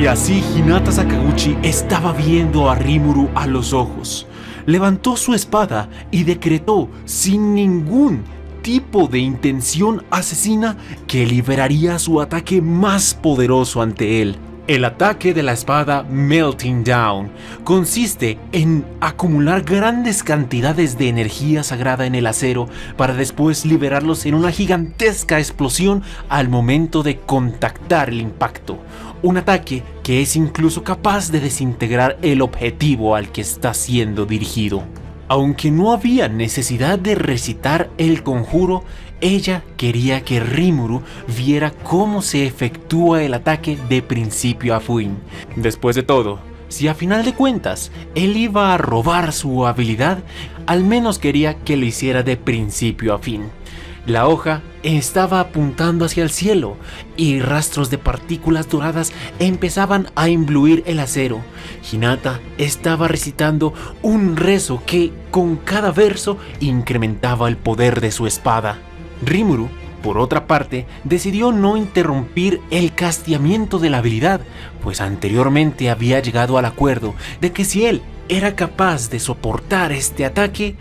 Y así Hinata Sakaguchi estaba viendo a Rimuru a los ojos. Levantó su espada y decretó, sin ningún tipo de intención asesina, que liberaría su ataque más poderoso ante él. El ataque de la espada Melting Down consiste en acumular grandes cantidades de energía sagrada en el acero para después liberarlos en una gigantesca explosión al momento de contactar el impacto. Un ataque que es incluso capaz de desintegrar el objetivo al que está siendo dirigido. Aunque no había necesidad de recitar el conjuro, ella quería que Rimuru viera cómo se efectúa el ataque de principio a fin. Después de todo, si a final de cuentas él iba a robar su habilidad, al menos quería que lo hiciera de principio a fin. La hoja estaba apuntando hacia el cielo y rastros de partículas doradas empezaban a imbuir el acero. Hinata estaba recitando un rezo que con cada verso incrementaba el poder de su espada. Rimuru, por otra parte, decidió no interrumpir el casteamiento de la habilidad, pues anteriormente había llegado al acuerdo de que si él era capaz de soportar este ataque,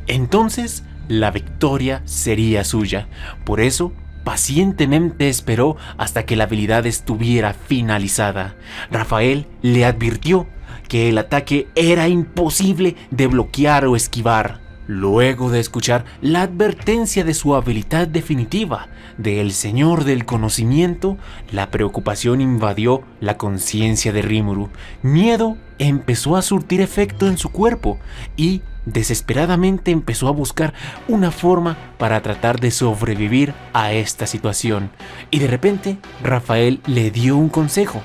entonces la victoria sería suya. Por eso, pacientemente esperó hasta que la habilidad estuviera finalizada. Rafael le advirtió que el ataque era imposible de bloquear o esquivar. Luego de escuchar la advertencia de su habilidad definitiva del Señor del Conocimiento, la preocupación invadió la conciencia de Rimuru. Miedo empezó a surtir efecto en su cuerpo y desesperadamente empezó a buscar una forma para tratar de sobrevivir a esta situación. Y de repente, Rafael le dio un consejo.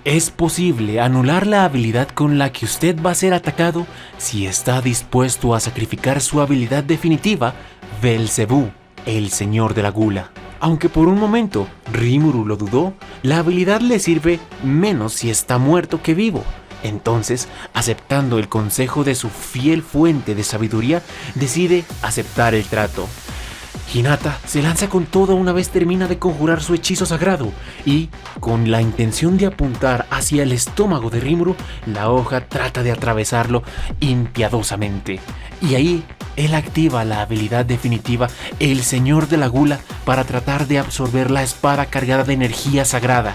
Es posible anular la habilidad con la que usted va a ser atacado si está dispuesto a sacrificar su habilidad definitiva, Belzebú, el señor de la gula. Aunque por un momento Rimuru lo dudó, la habilidad le sirve menos si está muerto que vivo. Entonces, aceptando el consejo de su fiel fuente de sabiduría, decide aceptar el trato. Hinata se lanza con todo una vez termina de conjurar su hechizo sagrado y, con la intención de apuntar hacia el estómago de Rimuru, la hoja trata de atravesarlo impiadosamente. Y ahí, él activa la habilidad definitiva, el Señor de la Gula, para tratar de absorber la espada cargada de energía sagrada.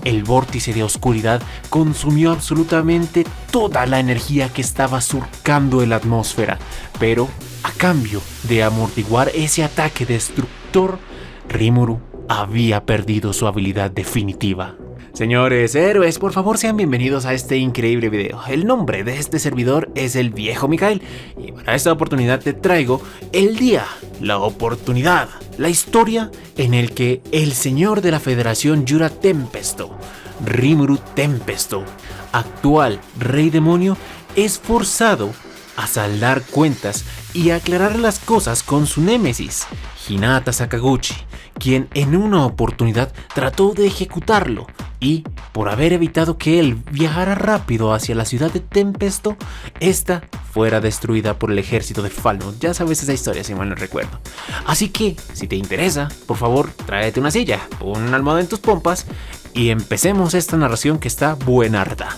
El vórtice de oscuridad consumió absolutamente toda la energía que estaba surcando la atmósfera, pero a cambio de amortiguar ese ataque destructor, Rimuru había perdido su habilidad definitiva. Señores héroes, por favor sean bienvenidos a este increíble video. El nombre de este servidor es el Viejo Mikael y para esta oportunidad te traigo el día, la oportunidad, la historia en el que el señor de la Federación Yura Tempesto, Rimuru Tempesto, actual rey demonio, es forzado a saldar cuentas y aclarar las cosas con su némesis, Hinata Sakaguchi, quien en una oportunidad trató de ejecutarlo y, por haber evitado que él viajara rápido hacia la ciudad de Tempesto, esta fuera destruida por el ejército de Falmouth. Ya sabes esa historia, si mal no recuerdo. Así que, si te interesa, por favor, tráete una silla, pon una almohada en tus pompas y empecemos esta narración que está buenarda.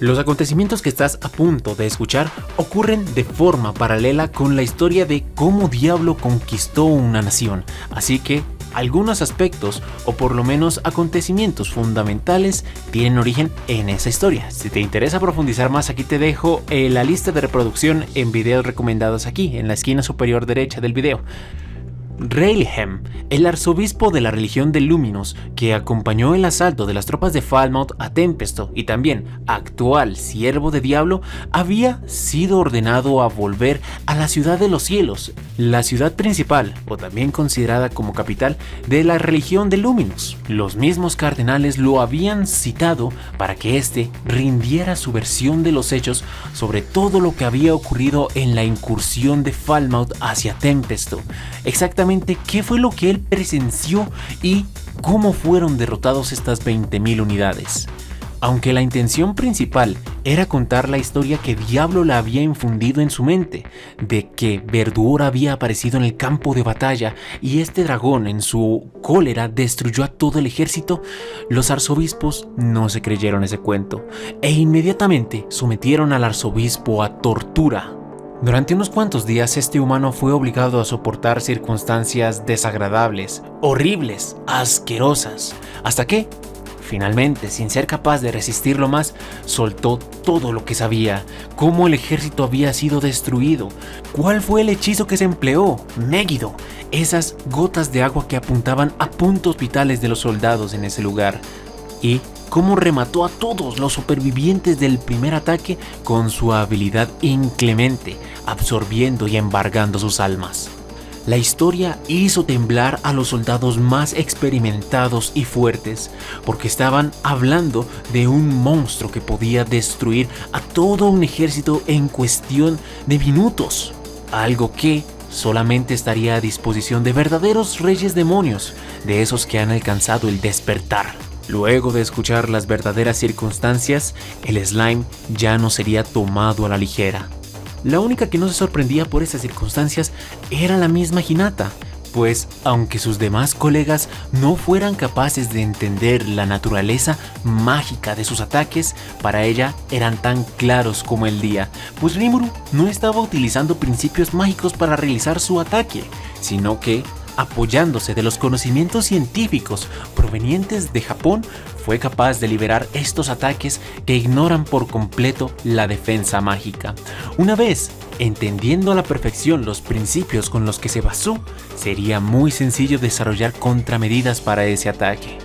Los acontecimientos que estás a punto de escuchar ocurren de forma paralela con la historia de cómo Diablo conquistó una nación, así que algunos aspectos, o por lo menos acontecimientos fundamentales, tienen origen en esa historia. Si te interesa profundizar más, aquí te dejo la lista de reproducción en videos recomendados aquí, en la esquina superior derecha del video. Railhem, el arzobispo de la religión de Luminous que acompañó el asalto de las tropas de Falmouth a Tempesto y también actual siervo de Diablo, había sido ordenado a volver a la ciudad de los cielos, la ciudad principal o también considerada como capital de la religión de Luminous. Los mismos cardenales lo habían citado para que éste rindiera su versión de los hechos sobre todo lo que había ocurrido en la incursión de Falmouth hacia Tempesto. Exactamente qué fue lo que él presenció y cómo fueron derrotados estas 20.000 unidades. Aunque la intención principal era contar la historia que Diablo le había infundido en su mente, de que Verdugo había aparecido en el campo de batalla y este dragón en su cólera destruyó a todo el ejército, los arzobispos no se creyeron ese cuento e inmediatamente sometieron al arzobispo a tortura. Durante unos cuantos días este humano fue obligado a soportar circunstancias desagradables, horribles, asquerosas, hasta que, finalmente, sin ser capaz de resistirlo más, soltó todo lo que sabía, cómo el ejército había sido destruido, cuál fue el hechizo que se empleó, Megiddo, esas gotas de agua que apuntaban a puntos vitales de los soldados en ese lugar, y cómo remató a todos los supervivientes del primer ataque con su habilidad inclemente, absorbiendo y embargando sus almas. La historia hizo temblar a los soldados más experimentados y fuertes, porque estaban hablando de un monstruo que podía destruir a todo un ejército en cuestión de minutos, algo que solamente estaría a disposición de verdaderos reyes demonios, de esos que han alcanzado el despertar. Luego de escuchar las verdaderas circunstancias, el slime ya no sería tomado a la ligera. La única que no se sorprendía por esas circunstancias era la misma Hinata, pues aunque sus demás colegas no fueran capaces de entender la naturaleza mágica de sus ataques, para ella eran tan claros como el día, pues Rimuru no estaba utilizando principios mágicos para realizar su ataque, sino que, apoyándose de los conocimientos científicos provenientes de Japón, fue capaz de liberar estos ataques que ignoran por completo la defensa mágica. Una vez entendiendo a la perfección los principios con los que se basó, sería muy sencillo desarrollar contramedidas para ese ataque.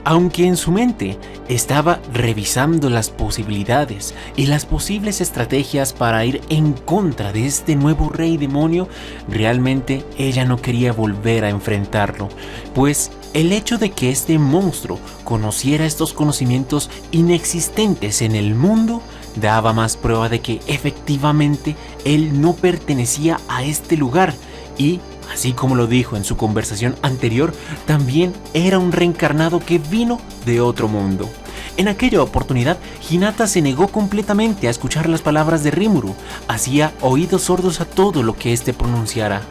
Aunque en su mente estaba revisando las posibilidades y las posibles estrategias para ir en contra de este nuevo rey demonio, realmente ella no quería volver a enfrentarlo, pues el hecho de que este monstruo conociera estos conocimientos inexistentes en el mundo daba más prueba de que efectivamente él no pertenecía a este lugar y, así como lo dijo en su conversación anterior, también era un reencarnado que vino de otro mundo. En aquella oportunidad, Hinata se negó completamente a escuchar las palabras de Rimuru, hacía oídos sordos a todo lo que éste pronunciara.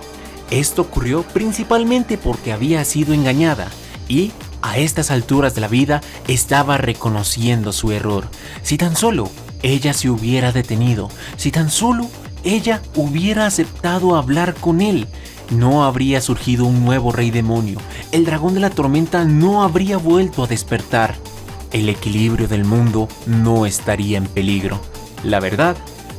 Esto ocurrió principalmente porque había sido engañada y, a estas alturas de la vida, estaba reconociendo su error. Si tan solo ella se hubiera detenido, si tan solo ella hubiera aceptado hablar con él, no habría surgido un nuevo rey demonio, el dragón de la tormenta no habría vuelto a despertar, el equilibrio del mundo no estaría en peligro. La verdad,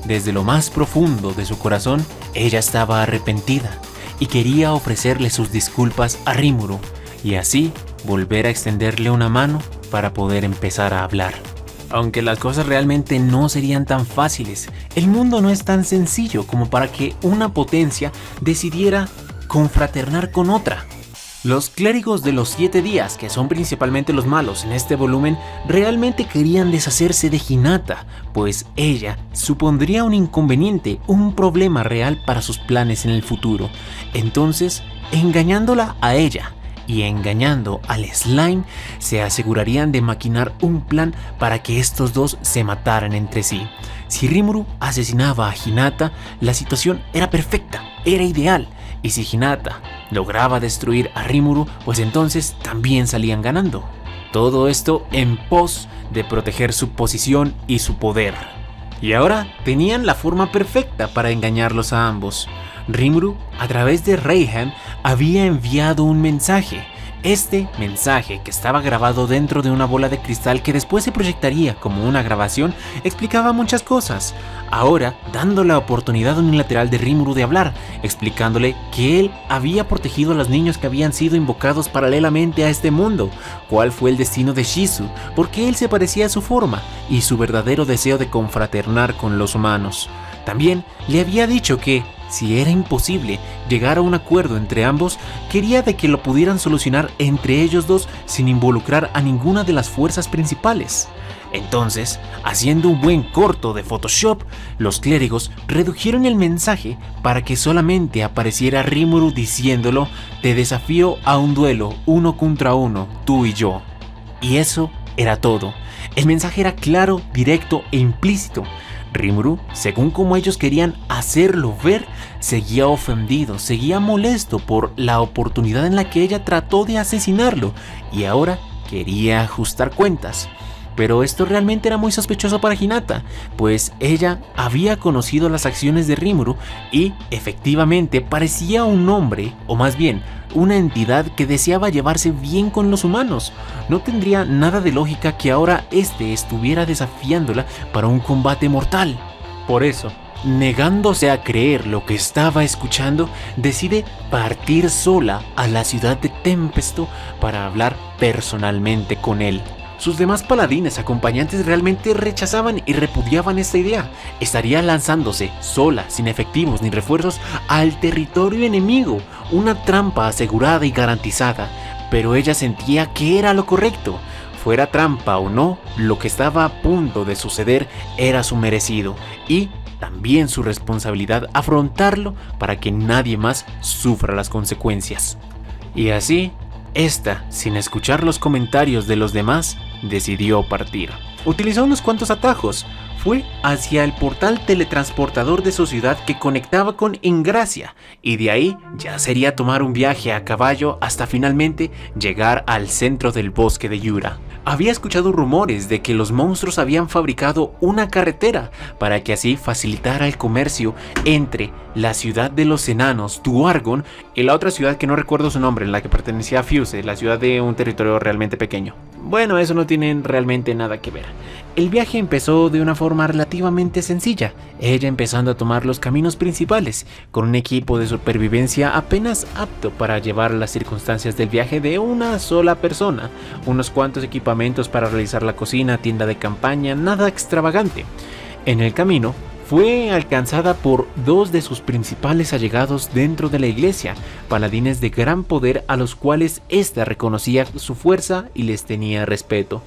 desde lo más profundo de su corazón, ella estaba arrepentida y quería ofrecerle sus disculpas a Rimuru y así volver a extenderle una mano para poder empezar a hablar. Aunque las cosas realmente no serían tan fáciles, el mundo no es tan sencillo como para que una potencia decidiera confraternar con otra. Los clérigos de los 7 días, que son principalmente los malos en este volumen, realmente querían deshacerse de Hinata, pues ella supondría un inconveniente, un problema real para sus planes en el futuro. Entonces, engañándola a ella y engañando al slime, se asegurarían de maquinar un plan para que estos dos se mataran entre sí. Si Rimuru asesinaba a Hinata, la situación era perfecta, era ideal, y si Hinata lograba destruir a Rimuru, pues entonces también salían ganando. Todo esto en pos de proteger su posición y su poder. Y ahora tenían la forma perfecta para engañarlos a ambos. Rimuru, a través de Reihan, había enviado un mensaje. Este mensaje, que estaba grabado dentro de una bola de cristal que después se proyectaría como una grabación, explicaba muchas cosas. Ahora, dando la oportunidad unilateral de Rimuru de hablar, explicándole que él había protegido a los niños que habían sido invocados paralelamente a este mundo, cuál fue el destino de Shizu, porque él se parecía a su forma y su verdadero deseo de confraternar con los humanos. También le había dicho que, si era imposible llegar a un acuerdo entre ambos, quería de que lo pudieran solucionar entre ellos dos sin involucrar a ninguna de las fuerzas principales. Entonces, haciendo un buen corto de Photoshop, los clérigos redujeron el mensaje para que solamente apareciera Rimuru diciéndolo: te desafío a un duelo 1 contra 1, tú y yo. Y eso era todo. El mensaje era claro, directo e implícito. Rimuru, según como ellos querían hacerlo ver, seguía ofendido, seguía molesto por la oportunidad en la que ella trató de asesinarlo y ahora quería ajustar cuentas. Pero esto realmente era muy sospechoso para Hinata, pues ella había conocido las acciones de Rimuru y efectivamente parecía un hombre, o más bien una entidad que deseaba llevarse bien con los humanos. No tendría nada de lógica que ahora este estuviera desafiándola para un combate mortal. Por eso, negándose a creer lo que estaba escuchando, decide partir sola a la ciudad de Tempesto para hablar personalmente con él. Sus demás paladines acompañantes realmente rechazaban y repudiaban esta idea. Estaría lanzándose sola, sin efectivos ni refuerzos, al territorio enemigo, una trampa asegurada y garantizada, pero ella sentía que era lo correcto. Fuera trampa o no, lo que estaba a punto de suceder era su merecido y también su responsabilidad afrontarlo para que nadie más sufra las consecuencias. Y así, esta, sin escuchar los comentarios de los demás, decidió partir. Utilizó unos cuantos atajos. Fue hacia el portal teletransportador de su ciudad que conectaba con Ingracia, y de ahí ya sería tomar un viaje a caballo hasta finalmente llegar al centro del bosque de Yura. Había escuchado rumores de que los monstruos habían fabricado una carretera para que así facilitara el comercio entre la ciudad de los enanos, Duargon, y la otra ciudad que no recuerdo su nombre, en la que pertenecía a Fuse, la ciudad de un territorio realmente pequeño. Bueno, eso no tiene realmente nada que ver. El viaje empezó de una forma relativamente sencilla, ella empezando a tomar los caminos principales, con un equipo de supervivencia apenas apto para llevar las circunstancias del viaje de una sola persona, unos cuantos equipamientos para realizar la cocina, tienda de campaña, nada extravagante. En el camino, fue alcanzada por dos de sus principales allegados dentro de la iglesia, paladines de gran poder a los cuales ésta reconocía su fuerza y les tenía respeto.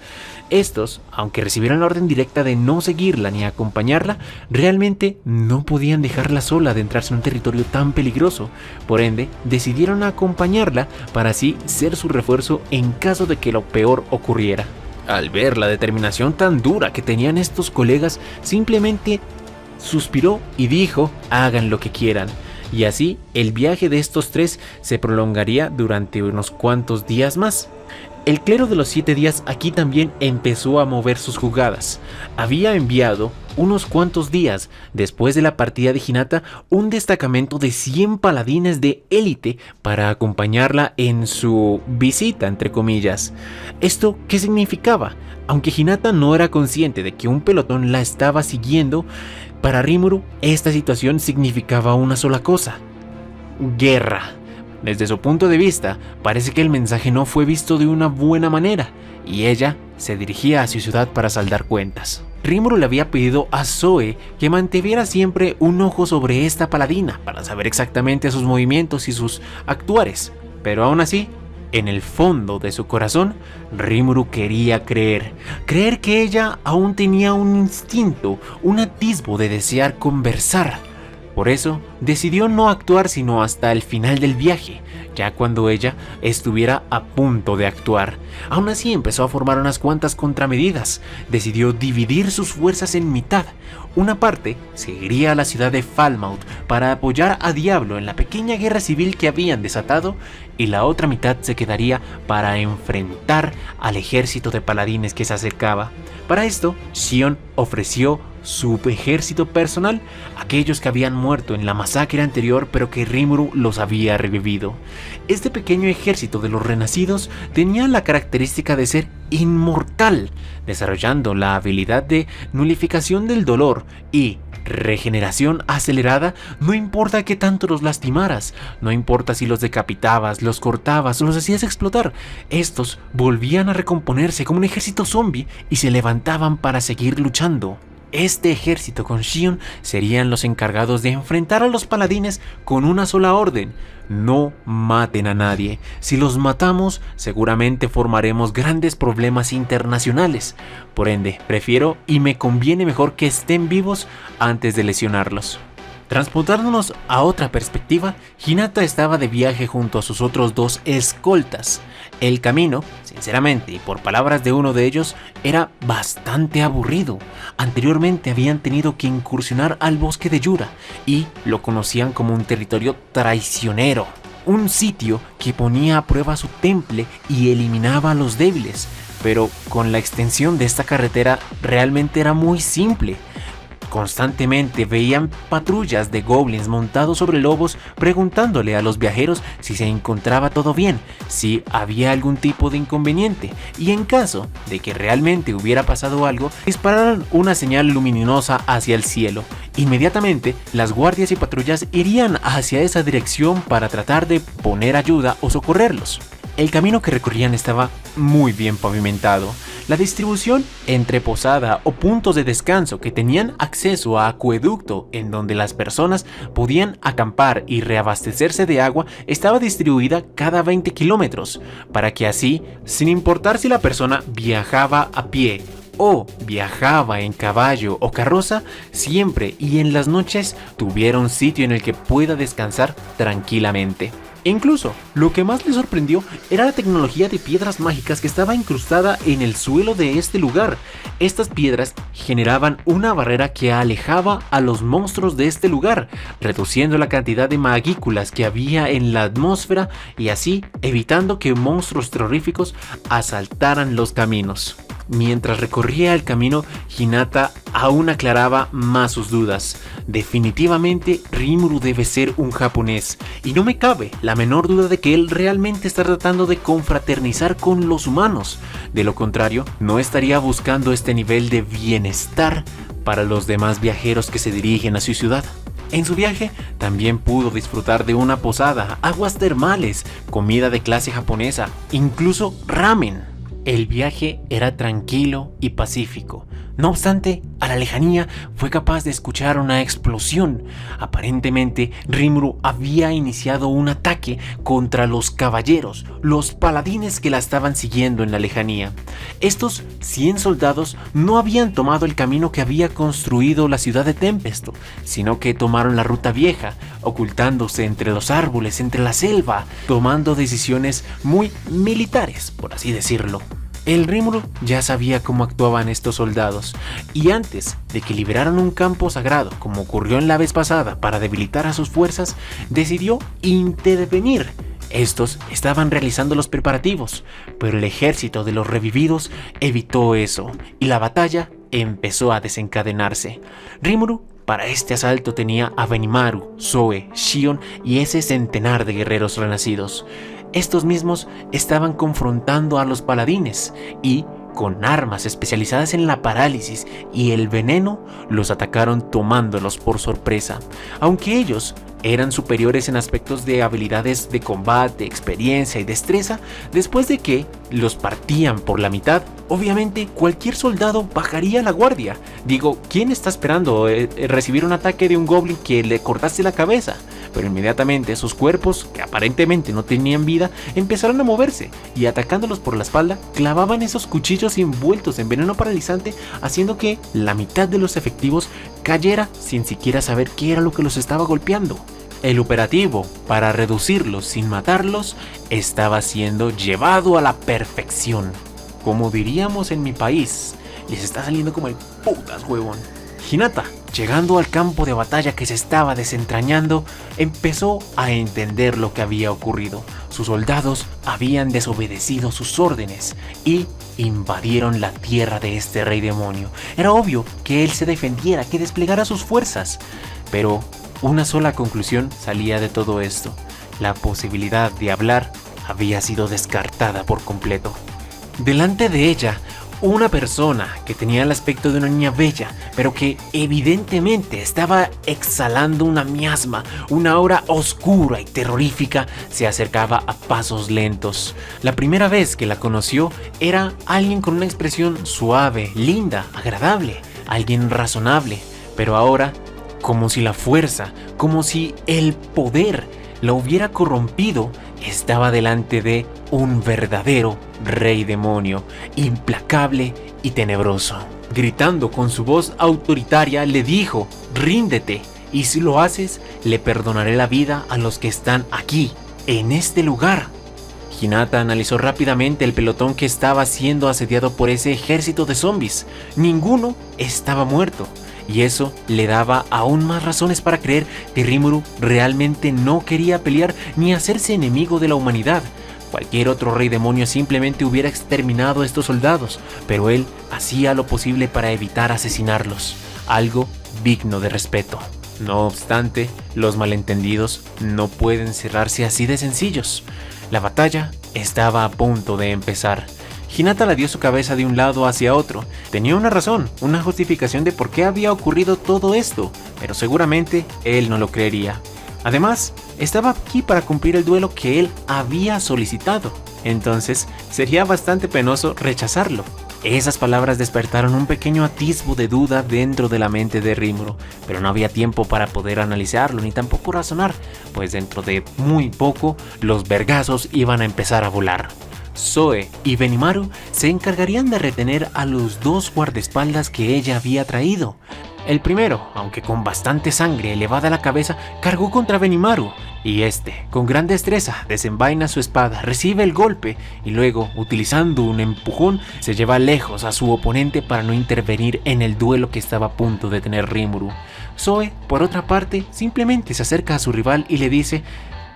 Estos, aunque recibieron la orden directa de no seguirla ni acompañarla, realmente no podían dejarla sola adentrarse en un territorio tan peligroso. Por ende, decidieron acompañarla para así ser su refuerzo en caso de que lo peor ocurriera. Al ver la determinación tan dura que tenían estos colegas, simplemente suspiró y dijo: hagan lo que quieran. Y así el viaje de estos tres se prolongaría durante unos cuantos días más. El clero de los 7 días aquí también empezó a mover sus jugadas. Había enviado unos cuantos días después de la partida de Hinata un destacamento de 100 paladines de élite para acompañarla en su visita, entre comillas. ¿Esto qué significaba? Aunque Hinata no era consciente de que un pelotón la estaba siguiendo, para Rimuru esta situación significaba una sola cosa: guerra. Desde su punto de vista, parece que el mensaje no fue visto de una buena manera, y ella se dirigía a su ciudad para saldar cuentas. Rimuru le había pedido a Zoe que mantuviera siempre un ojo sobre esta paladina para saber exactamente sus movimientos y sus actuares, pero aún así, en el fondo de su corazón, Rimuru quería creer que ella aún tenía un instinto, un atisbo de desear conversar. Por eso, decidió no actuar sino hasta el final del viaje, ya cuando ella estuviera a punto de actuar. Aún así empezó a formar unas cuantas contramedidas. Decidió dividir sus fuerzas en mitad. Una parte seguiría a la ciudad de Falmouth para apoyar a Diablo en la pequeña guerra civil que habían desatado, y la otra mitad se quedaría para enfrentar al ejército de paladines que se acercaba. Para esto, Shion ofreció su ejército personal, aquellos que habían muerto en la masacre anterior pero que Rimuru los había revivido. Este pequeño ejército de los renacidos tenía la característica de ser inmortal, desarrollando la habilidad de nulificación del dolor y regeneración acelerada. No importa que tanto los lastimaras, no importa si los decapitabas, los cortabas o los hacías explotar, estos volvían a recomponerse como un ejército zombie y se levantaban para seguir luchando. Este ejército con Shion serían los encargados de enfrentar a los paladines con una sola orden: no maten a nadie. Si los matamos, seguramente formaremos grandes problemas internacionales. Por ende, prefiero y me conviene mejor que estén vivos antes de lesionarlos. Transportándonos a otra perspectiva, Hinata estaba de viaje junto a sus otros 2 escoltas. El camino, sinceramente, y por palabras de uno de ellos, era bastante aburrido. Anteriormente habían tenido que incursionar al bosque de Yura y lo conocían como un territorio traicionero. Un sitio que ponía a prueba su temple y eliminaba a los débiles. Pero con la extensión de esta carretera realmente era muy simple. Constantemente veían patrullas de goblins montados sobre lobos preguntándole a los viajeros si se encontraba todo bien, si había algún tipo de inconveniente y en caso de que realmente hubiera pasado algo, dispararan una señal luminosa hacia el cielo. Inmediatamente, las guardias y patrullas irían hacia esa dirección para tratar de poner ayuda o socorrerlos. El camino que recorrían estaba muy bien pavimentado. La distribución entre posada o puntos de descanso que tenían acceso a acueducto en donde las personas podían acampar y reabastecerse de agua estaba distribuida cada 20 kilómetros, para que así, sin importar si la persona viajaba a pie o viajaba en caballo o carroza, siempre y en las noches tuviera un sitio en el que pueda descansar tranquilamente. Incluso, lo que más le sorprendió era la tecnología de piedras mágicas que estaba incrustada en el suelo de este lugar. Estas piedras generaban una barrera que alejaba a los monstruos de este lugar, reduciendo la cantidad de magículas que había en la atmósfera y así evitando que monstruos terroríficos asaltaran los caminos. Mientras recorría el camino, Hinata aún aclaraba más sus dudas. Definitivamente Rimuru debe ser un japonés, y no me cabe la menor duda de que él realmente está tratando de confraternizar con los humanos. De lo contrario, no estaría buscando este nivel de bienestar para los demás viajeros que se dirigen a su ciudad. En su viaje también pudo disfrutar de una posada, aguas termales, comida de clase japonesa, incluso ramen. El viaje era tranquilo y pacífico. No obstante, a la lejanía fue capaz de escuchar una explosión. Aparentemente, Rimuru había iniciado un ataque contra los caballeros, los paladines que la estaban siguiendo en la lejanía. Estos 100 soldados no habían tomado el camino que había construido la ciudad de Tempesto, sino que tomaron la ruta vieja, ocultándose entre los árboles, entre la selva, tomando decisiones muy militares, por así decirlo. El Rimuru ya sabía cómo actuaban estos soldados, y antes de que liberaran un campo sagrado, como ocurrió en la vez pasada para debilitar a sus fuerzas, decidió intervenir. Estos estaban realizando los preparativos, pero el ejército de los revividos evitó eso, y la batalla empezó a desencadenarse. Rimuru para este asalto tenía a Benimaru, Zoe, Shion y ese centenar de guerreros renacidos. Estos mismos estaban confrontando a los paladines y, con armas especializadas en la parálisis y el veneno, los atacaron tomándolos por sorpresa. Aunque ellos eran superiores en aspectos de habilidades de combate, experiencia y destreza, después de que los partían por la mitad, obviamente cualquier soldado bajaría la guardia. Digo, ¿quién está esperando recibir un ataque de un goblin que le cortaste la cabeza? Pero inmediatamente sus cuerpos, que aparentemente no tenían vida, empezaron a moverse y atacándolos por la espalda, clavaban esos cuchillos envueltos en veneno paralizante, haciendo que la mitad de los efectivos cayera sin siquiera saber qué era lo que los estaba golpeando. El operativo para reducirlos sin matarlos estaba siendo llevado a la perfección. Como diríamos en mi país, les está saliendo como el putas huevón. Hinata, llegando al campo de batalla que se estaba desentrañando, empezó a entender lo que había ocurrido. Sus soldados habían desobedecido sus órdenes y invadieron la tierra de este rey demonio. Era obvio que él se defendiera, que desplegara sus fuerzas, pero una sola conclusión salía de todo esto: la posibilidad de hablar había sido descartada por completo. Delante de ella, una persona que tenía el aspecto de una niña bella, pero que evidentemente estaba exhalando una miasma, una aura oscura y terrorífica, se acercaba a pasos lentos. La primera vez que la conoció era alguien con una expresión suave, linda, agradable, alguien razonable, pero ahora, como si la fuerza, como si el poder la hubiera corrompido, estaba delante de un verdadero rey demonio, implacable y tenebroso. Gritando con su voz autoritaria, le dijo: «Ríndete, y si lo haces, le perdonaré la vida a los que están aquí, en este lugar». Hinata analizó rápidamente el pelotón que estaba siendo asediado por ese ejército de zombies. Ninguno estaba muerto, y eso le daba aún más razones para creer que Rimuru realmente no quería pelear ni hacerse enemigo de la humanidad. Cualquier otro rey demonio simplemente hubiera exterminado a estos soldados, pero él hacía lo posible para evitar asesinarlos, algo digno de respeto. No obstante, los malentendidos no pueden cerrarse así de sencillos. La batalla estaba a punto de empezar. Hinata la dio su cabeza de un lado hacia otro. Tenía una razón, una justificación de por qué había ocurrido todo esto, pero seguramente él no lo creería. Además, estaba aquí para cumplir el duelo que él había solicitado. Entonces, sería bastante penoso rechazarlo. Esas palabras despertaron un pequeño atisbo de duda dentro de la mente de Rimuru, pero no había tiempo para poder analizarlo ni tampoco razonar, pues dentro de muy poco los vergazos iban a empezar a volar. Zoe y Benimaru se encargarían de retener a los dos guardaespaldas que ella había traído. El primero, aunque con bastante sangre elevada a la cabeza, cargó contra Benimaru, y este, con gran destreza, desenvaina su espada, recibe el golpe y luego, utilizando un empujón, se lleva lejos a su oponente para no intervenir en el duelo que estaba a punto de tener Rimuru. Zoe, por otra parte, simplemente se acerca a su rival y le dice: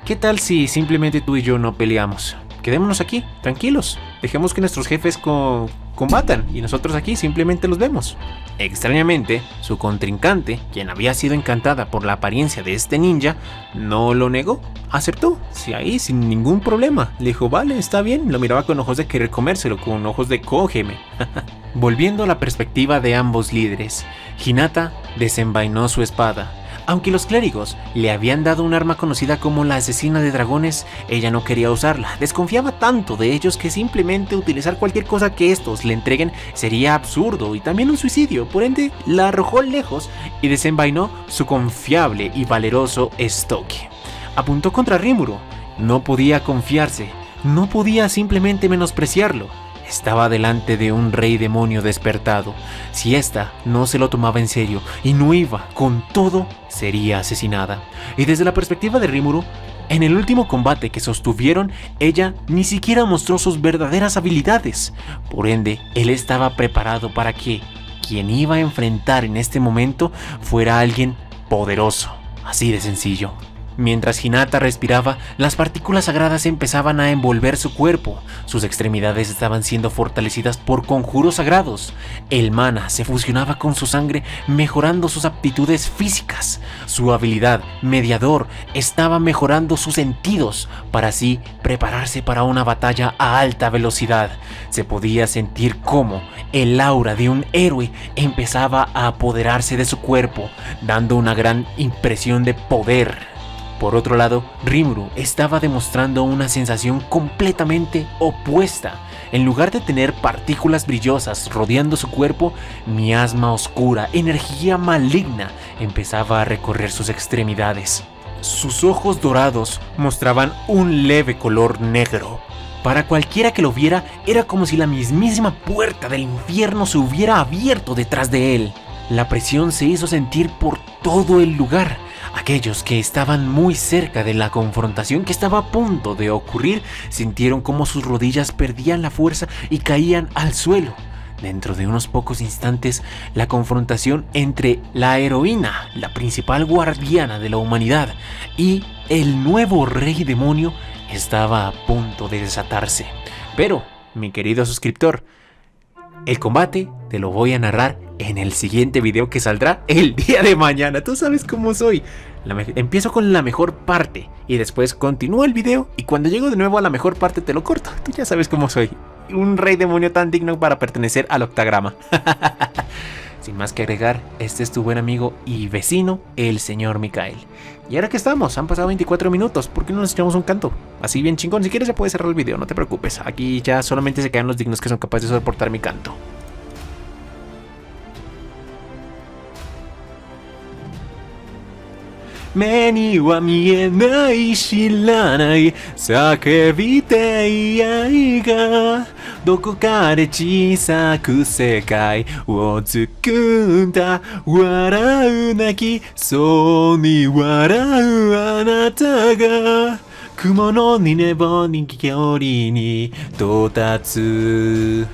¿qué tal si simplemente tú y yo no peleamos? Quedémonos aquí, tranquilos, dejemos que nuestros jefes combatan y nosotros aquí simplemente los vemos. Extrañamente, su contrincante, quien había sido encantada por la apariencia de este ninja, no lo negó, aceptó, sí, ahí sin ningún problema. Le dijo: vale, está bien, lo miraba con ojos de querer comérselo, con ojos de cógeme. Volviendo a la perspectiva de ambos líderes, Hinata desenvainó su espada. Aunque los clérigos le habían dado un arma conocida como la asesina de dragones, ella no quería usarla. Desconfiaba tanto de ellos que simplemente utilizar cualquier cosa que estos le entreguen sería absurdo y también un suicidio. Por ende, la arrojó lejos y desenvainó su confiable y valeroso estoque. Apuntó contra Rimuru. No podía confiarse, no podía simplemente menospreciarlo. Estaba delante de un rey demonio despertado. Si ésta no se lo tomaba en serio y no iba con todo, sería asesinada. Y desde la perspectiva de Rimuru, en el último combate que sostuvieron, ella ni siquiera mostró sus verdaderas habilidades. Por ende, él estaba preparado para que quien iba a enfrentar en este momento fuera alguien poderoso. Así de sencillo. Mientras Hinata respiraba, las partículas sagradas empezaban a envolver su cuerpo. Sus extremidades estaban siendo fortalecidas por conjuros sagrados. El mana se fusionaba con su sangre, mejorando sus aptitudes físicas. Su habilidad mediador estaba mejorando sus sentidos, para así prepararse para una batalla a alta velocidad. Se podía sentir cómo el aura de un héroe empezaba a apoderarse de su cuerpo, dando una gran impresión de poder. Por otro lado, Rimuru estaba demostrando una sensación completamente opuesta. En lugar de tener partículas brillosas rodeando su cuerpo, miasma oscura, energía maligna, empezaba a recorrer sus extremidades. Sus ojos dorados mostraban un leve color negro. Para cualquiera que lo viera, era como si la mismísima puerta del infierno se hubiera abierto detrás de él. La presión se hizo sentir por todo el lugar. Aquellos que estaban muy cerca de la confrontación que estaba a punto de ocurrir sintieron cómo sus rodillas perdían la fuerza y caían al suelo. Dentro de unos pocos instantes, la confrontación entre la heroína, la principal guardiana de la humanidad, y el nuevo rey demonio estaba a punto de desatarse. Pero, mi querido suscriptor, el combate te lo voy a narrar en el siguiente video que saldrá el día de mañana. Tú sabes cómo soy. Empiezo con la mejor parte y después continúo el video, y cuando llego de nuevo a la mejor parte te lo corto. Tú ya sabes cómo soy. Un rey demonio tan digno para pertenecer al octagrama. Sin más que agregar, este es tu buen amigo y vecino, el señor Mikael. Y ahora que estamos, han pasado 24 minutos, ¿por qué no nos echamos un canto? Así bien chingón, si quieres ya puedes cerrar el video, no te preocupes. Aquí ya solamente se quedan los dignos que son capaces de soportar mi canto. Meni wa mienai shiranai sakebite iai ga doko ka de chisaku sekai wo tsukunda warau naki sou ni warau anata ga 雲のにねぼに距離に到達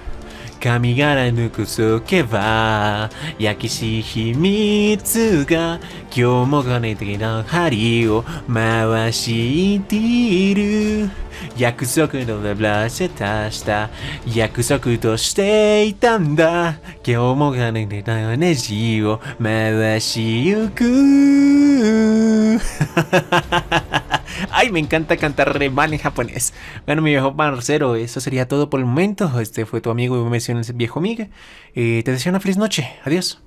髪柄抜くそけば焼きし秘密が今日も金的な針を回している約束のブラシ足した約束としていたんだ今日も金的なネジを回しゆくAy, me encanta cantar mal en japonés. Bueno, mi viejo parcero, eso sería todo por el momento. Este fue tu amigo y me mencioné el viejo amiga. Te deseo una feliz noche. Adiós.